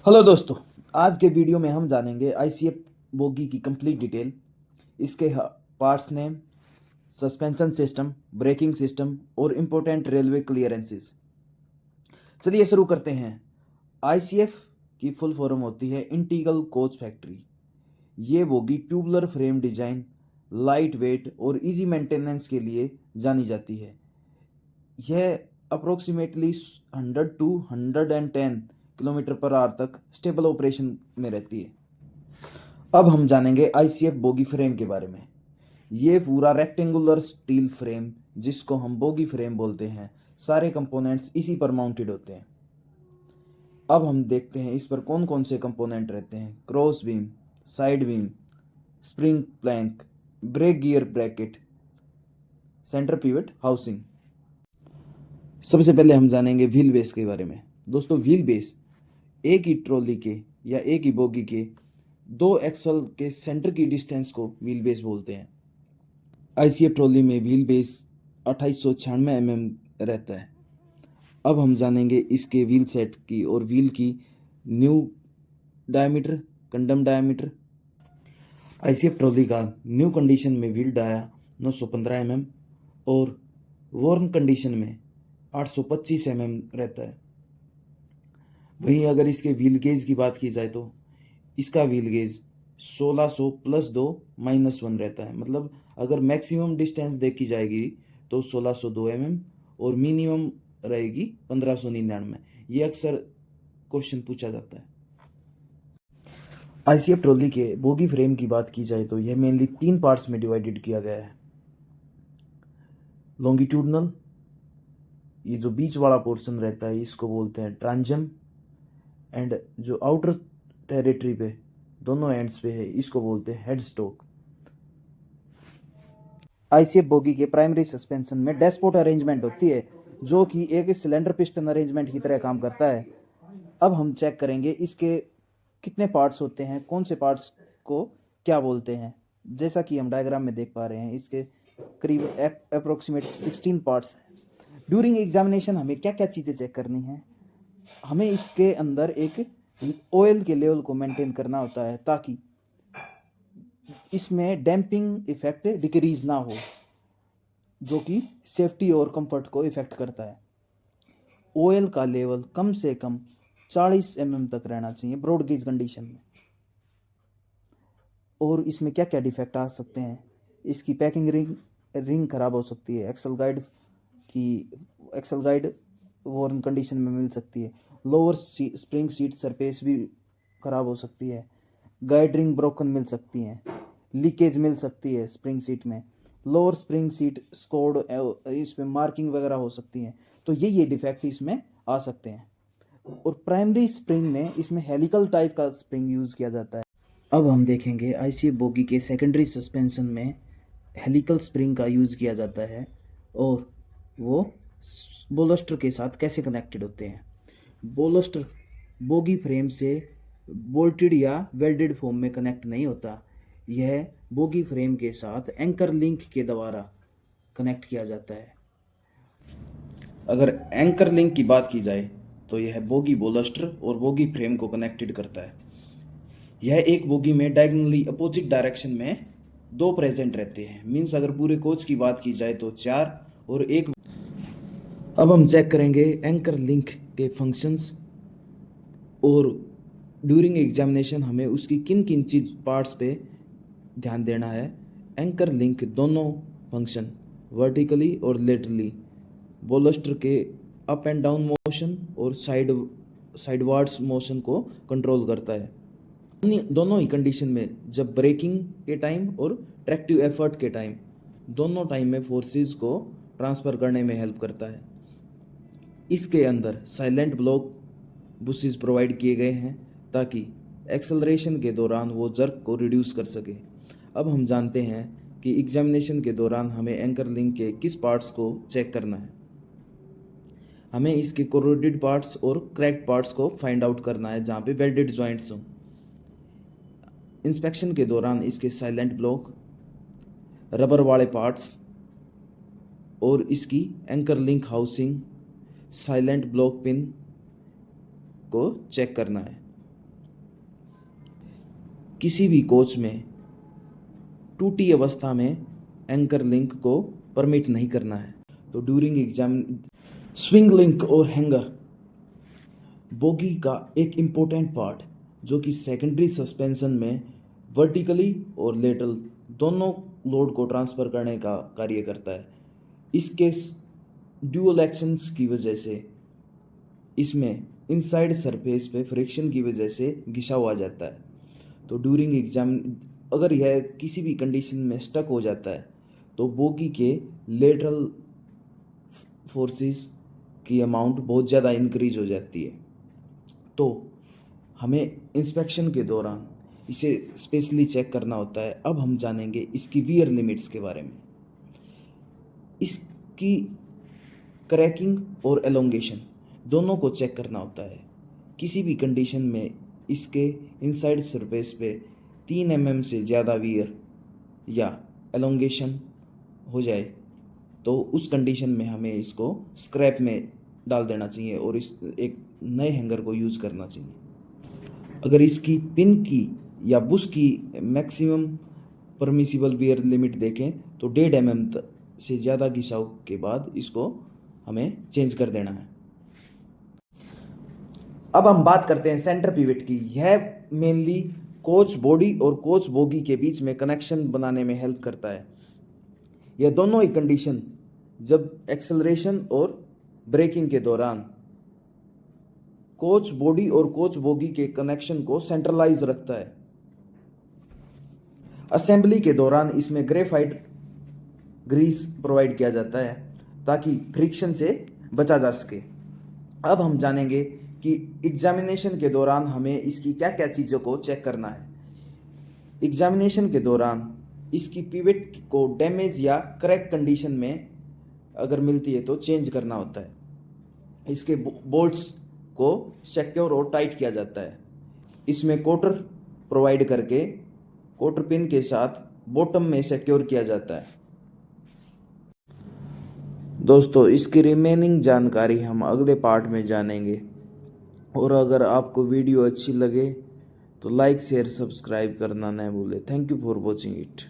Hello दोस्तों। आज के वीडियो में हम जानेंगे आईसीएफ बोगी की कंप्लीट डिटेल, इसके parts name, suspension system, braking system और इम्पोर्टेंट रेलवे क्लियरेंसेस। चलिए शुरू करते हैं। आईसीएफ की फुल फॉर्म होती है इंटीग्रल कोच फैक्ट्री। ये bogie tubular frame design, light weight और इजी मेंटेनेंस के लिए जानी जाती है। यह approximately 100 to 110 kilometre per hour तक स्टेबल ऑपरेशन में रहती है। अब हम जानेंगे आईसीएफ बोगी फ्रेम के बारे में। ये पूरा रेक्टेंगुलर स्टील फ्रेम, जिसको हम बोगी फ्रेम बोलते हैं, सारे कंपोनेंट्स इसी पर माउंटेड होते हैं। अब हम देखते हैं इस पर कौन कौन से कंपोनेंट रहते हैं। Cross beam, side beam, spring plank, brake gear bracket, centre pivot housing. सबसे पहले हम जानेंगे व्हील बेस के बारे में। दोस्तों, व्हील बेस एक ही ट्रॉली के या एक ही बोगी के दो एक्सल के सेंटर की डिस्टेंस को व्हील बेस बोलते हैं। आईसीएफ ट्रॉली में व्हील बेस 2896 रहता है। अब हम जानेंगे इसके व्हील सेट की और व्हील की new diameter, condemn diameter. ICF trolley का न्यू कंडीशन में व्हील डाया 915 और वॉर्न कंडीशन में 825 रहता है। वहीं अगर इसके व्हील गेज की बात की जाए तो इसका व्हील गेज 1600 + 2 - 1 रहता है। मतलब अगर मैक्सिमम डिस्टेंस देखी जाएगी तो 1602 और मिनिमम रहेगी 1599। ये अक्सर क्वेश्चन पूछा जाता है। आईसीएफ ट्रॉली के बोगी फ्रेम की बात की जाए तो यह मेनली 3 पार्ट्स में डिवाइडेड किया गया है। लॉन्गिट्यूडनल, ये जो बीच वाला पोर्शन रहता है इसको बोलते हैं ट्रांजम, एंड जो आउटर टेरिटरी पे दोनों एंड्स पे है इसको बोलते हैं हेड स्टॉक। आईसीएफ बोगी के प्राइमरी सस्पेंशन में डैशपोर्ट अरेंजमेंट होती है, जो कि एक सिलेंडर पिस्टन अरेंजमेंट की तरह काम करता है। अब हम चेक करेंगे इसके कितने पार्ट्स होते हैं, कौन से पार्ट्स को क्या बोलते हैं। जैसा कि हम डायग्राम में देख पा रहे हैं, इसके करीब अप्रोक्सीमेट 16 पार्ट्स हैं। ड्यूरिंग एग्जामिनेशन हमें क्या क्या चीज़ें चेक करनी है। हमें इसके अंदर एक ऑयल के लेवल को मेंटेन करना होता है ताकि इसमें डैम्पिंग इफेक्ट डिक्रीज ना हो, जो कि सेफ्टी और कंफर्ट को इफेक्ट करता है। ऑयल का लेवल कम से कम 40 तक रहना चाहिए ब्रॉड गेज कंडीशन में। और इसमें क्या क्या डिफेक्ट आ सकते हैं, इसकी पैकिंग रिंग खराब हो सकती है, एक्सल गाइड वॉर्न कंडीशन में मिल सकती है, लोअर स्प्रिंग सीट सरफेस भी खराब हो सकती है, गाइड रिंग ब्रोकन मिल सकती है, लीकेज मिल सकती है स्प्रिंग सीट में, लोअर स्प्रिंग सीट स्कोर्ड, इसमें मार्किंग वगैरह हो सकती हैं। तो ये डिफेक्ट इसमें आ सकते हैं। और प्राइमरी स्प्रिंग में इसमें हेलिकल टाइप का स्प्रिंग यूज़ किया जाता है। अब हम देखेंगे आईसीएफ बोगी के सेकेंडरी सस्पेंशन में हेलिकल स्प्रिंग का यूज़ किया जाता है और वो बोलस्टर के साथ कैसे कनेक्टेड होते हैं। बोलस्टर बोगी फ्रेम से बोल्टेड या वेल्डेड फॉर्म में कनेक्ट नहीं होता। यह बोगी फ्रेम के साथ एंकर लिंक के द्वारा कनेक्ट किया जाता है। अगर एंकर लिंक की बात की जाए तो यह बोगी बोलस्टर और बोगी फ्रेम को कनेक्टेड करता है। यह एक बोगी में डायगोनली अपोजिट डायरेक्शन में दो प्रेजेंट रहते हैं। मीन्स अगर पूरे कोच की बात की जाए तो 4 और 1। अब हम चेक करेंगे एंकर लिंक के फंक्शंस और ड्यूरिंग एग्जामिनेशन हमें उसकी किन किन चीज पार्ट्स पे ध्यान देना है। एंकर लिंक दोनों फंक्शन वर्टिकली और लेटरली बोलस्टर के अप एंड डाउन मोशन और साइडवार्ड्स मोशन को कंट्रोल करता है। दोनों ही कंडीशन में, जब ब्रेकिंग के टाइम और ट्रैक्टिव एफर्ट के टाइम, दोनों टाइम में फोर्सेस को ट्रांसफ़र करने में हेल्प करता है। इसके अंदर साइलेंट ब्लॉक बुशेस प्रोवाइड किए गए हैं ताकि एक्सेलरेशन के दौरान वो जर्क को रिड्यूस कर सके। अब हम जानते हैं कि एग्जामिनेशन के दौरान हमें एंकर लिंक के किस पार्ट्स को चेक करना है। हमें इसके कोरोडेड पार्ट्स और क्रैक्ड पार्ट्स को फाइंड आउट करना है जहाँ पे वेल्डेड जॉइंट्स हों। इंस्पेक्शन के दौरान इसके साइलेंट ब्लॉक, रबर वाले पार्ट्स और इसकी anchor link housing, silent block pin को चेक करना है। किसी भी कोच में टूटी अवस्था में एंकर लिंक को परमिट नहीं करना है। तो ड्यूरिंग एग्जाम स्विंग लिंक और हैंगर बोगी का एक इम्पोर्टेंट पार्ट जो कि सेकेंडरी सस्पेंशन में वर्टिकली और लेटरल दोनों लोड को ट्रांसफ़र करने का कार्य करता है। इसके ड्यूअल एक्शंस की वजह से इसमें इनसाइड सरफेस पे फ्रिक्शन की वजह से घिसाव आ जाता है। तो ड्यूरिंग एग्जाम अगर यह किसी भी कंडीशन में स्टक हो जाता है तो बोगी के लेटरल फोर्सेस की अमाउंट बहुत ज़्यादा इंक्रीज हो जाती है। तो हमें इंस्पेक्शन के दौरान इसे स्पेशली चेक करना होता है। अब हम जानेंगे इसकी वियर लिमिट्स के बारे में। इसकी क्रैकिंग और एलोंगेशन दोनों को चेक करना होता है। किसी भी कंडीशन में इसके इनसाइड सरफेस पे 3 mm से ज़्यादा वियर या एलोंगेशन हो जाए तो उस कंडीशन में हमें इसको स्क्रैप में डाल देना चाहिए और इस एक नए हैंगर को यूज़ करना चाहिए। अगर इसकी पिन की या बुश की मैक्सिमम परमिसिबल वियर लिमिट देखें तो 1.5 mm से ज़्यादा घिसाव के बाद इसको हमें चेंज कर देना है। अब हम बात करते हैं सेंटर पिवट की। यह मेनली कोच बॉडी और कोच बोगी के बीच में कनेक्शन बनाने में हेल्प करता है। यह दोनों ही कंडीशन जब एक्सेलरेशन और ब्रेकिंग के दौरान कोच बॉडी और कोच बोगी के कनेक्शन को सेंट्रलाइज रखता है। असेंबली के दौरान इसमें ग्रेफाइट ग्रीस प्रोवाइड किया जाता है ताकि फ्रिक्शन से बचा जा सके। अब हम जानेंगे कि एग्जामिनेशन के दौरान हमें इसकी क्या क्या चीज़ों को चेक करना है। एग्जामिनेशन के दौरान इसकी पिवट को डैमेज या क्रैक कंडीशन में अगर मिलती है तो चेंज करना होता है। इसके बोल्ट्स को सिक्योर और टाइट किया जाता है। इसमें कोटर प्रोवाइड करके कोटर पिन के साथ बॉटम में सिक्योर किया जाता है। दोस्तों, इसकी रिमेनिंग जानकारी हम अगले पार्ट में जानेंगे। और अगर आपको वीडियो अच्छी लगे तो लाइक शेयर सब्सक्राइब करना न भूलें। Thank you for watching it.